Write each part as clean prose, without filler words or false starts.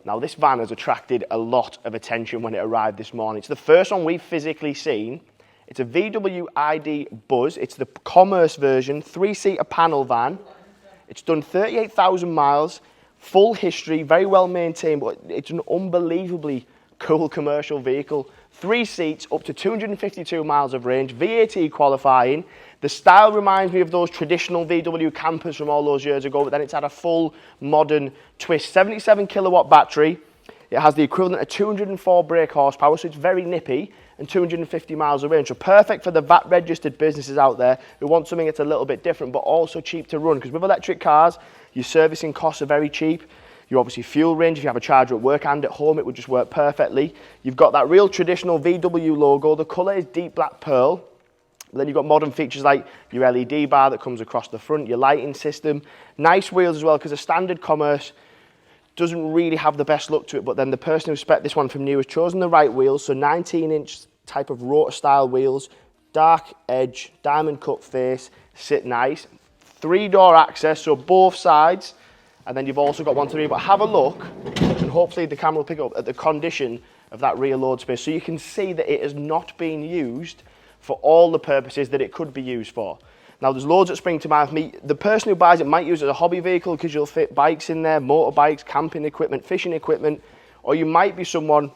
Now, this van has attracted a lot of attention when it arrived this morning. It's the first one we've physically seen. It's a VW ID Buzz. It's the commerce version, 3-seater panel van. It's done 38,000 miles, full history, very well maintained, but it's an unbelievably cool commercial vehicle. 3 seats, up to 252 miles of range, VAT qualifying. The style reminds me of those traditional VW campers from all those years ago, but then it's had a full modern twist. 77 kilowatt battery. It has the equivalent of 204 brake horsepower, so it's very nippy, and 250 miles of range. So perfect for the VAT registered businesses out there who want something that's a little bit different, but also cheap to run. Because with electric cars, your servicing costs are very cheap. You obviously fuel range, if you have a charger at work and at home, it would just work perfectly. You've got that real traditional VW logo. The colour is deep black pearl. Then you've got modern features like your LED bar that comes across the front, your lighting system. Nice wheels as well, because a standard commerce doesn't really have the best look to it, but then the person who spec'd this one from new has chosen the right wheels, so 19-inch type of rotor style wheels, dark edge, diamond cut face, sit nice. 3-door access, so both sides. And then you've also got one to read, but have a look, and hopefully the camera will pick up at the condition of that rear load space. So you can see that it has not been used for all the purposes that it could be used for. Now there's loads that spring to mind for me. The person who buys it might use it as a hobby vehicle because you'll fit bikes in there, motorbikes, camping equipment, fishing equipment, or you might be someone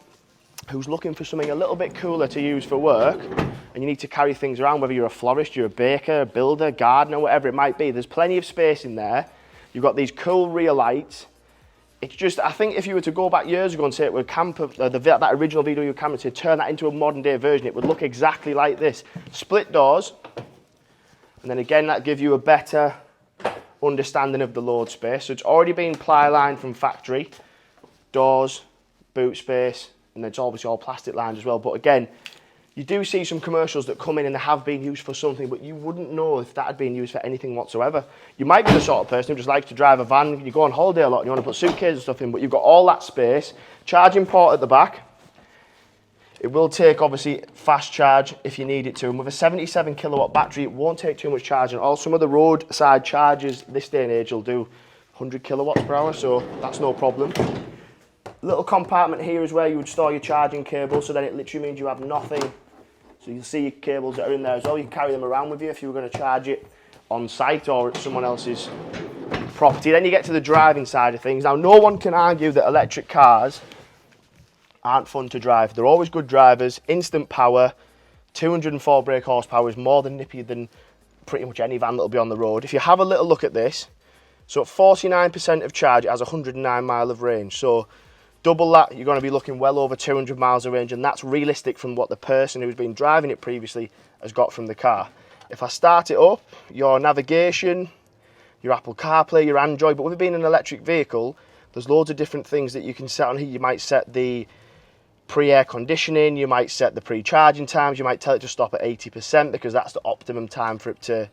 who's looking for something a little bit cooler to use for work, and you need to carry things around, whether you're a florist, you're a baker, a builder, gardener, whatever it might be. There's plenty of space in there. You've got these cool rear lights. It's just, I think if you were to go back years ago and say it were that original VW camera, to turn that into a modern day version, it would look exactly like this. Split doors, and then again, that gives you a better understanding of the load space. So it's already been ply lined from factory, doors, boot space, and then it's obviously all plastic lined as well. But again, you do see some commercials that come in and they have been used for something, but you wouldn't know if that had been used for anything whatsoever. You might be the sort of person who just likes to drive a van, you go on holiday a lot and you want to put suitcases and stuff in, but you've got all that space, charging port at the back. It will take, obviously, fast charge if you need it to, and with a 77 kilowatt battery, it won't take too much charging. All some of the roadside chargers this day and age will do 100 kilowatts per hour, so that's no problem. Little compartment here is where you would store your charging cable, so then it literally means you have nothing. So you'll see your cables that are in there as well. You can carry them around with you if you were going to charge it on site or at someone else's property. Then you get to the driving side of things. Now, no one can argue that electric cars aren't fun to drive. They're always good drivers, instant power, 204 brake horsepower is more than nippy than pretty much any van that'll be on the road. If you have a little look at this, so at 49% of charge, it has 109 mile of range. So double that, you're going to be looking well over 200 miles of range, and that's realistic from what the person who's been driving it previously has got from the car. If I start it up, your navigation, your Apple CarPlay, your Android, but with it being an electric vehicle, there's loads of different things that you can set on here. You might set the pre-air conditioning, you might set the pre-charging times, you might tell it to stop at 80% because that's the optimum time for it to,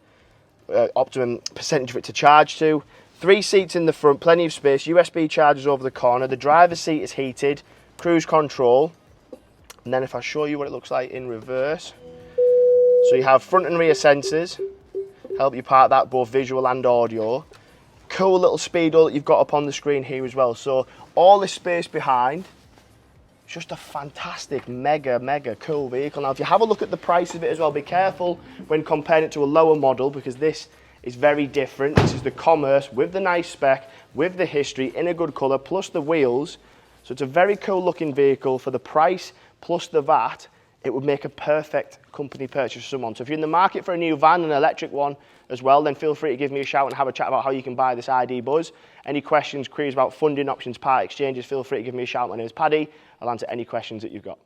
optimum percentage for it to charge to. 3 seats in the front, plenty of space, USB chargers over the corner, the driver's seat is heated, cruise control, and then if I show you what it looks like in reverse, so you have front and rear sensors, help you park that both visual and audio. Cool little speedo that you've got up on the screen here as well, so all this space behind. It's just a fantastic, mega cool vehicle. Now, if you have a look at the price of it as well, be careful when comparing it to a lower model because this is very different. This is the commerce with the nice spec, with the history, in a good colour, plus the wheels. So it's a very cool looking vehicle for the price plus the VAT. It would make a perfect company purchase for someone. So if you're in the market for a new van, an electric one as well, then feel free to give me a shout and have a chat about how you can buy this ID Buzz. Any questions, queries about funding options, part exchanges, feel free to give me a shout. My name is Paddy. I'll answer any questions that you've got.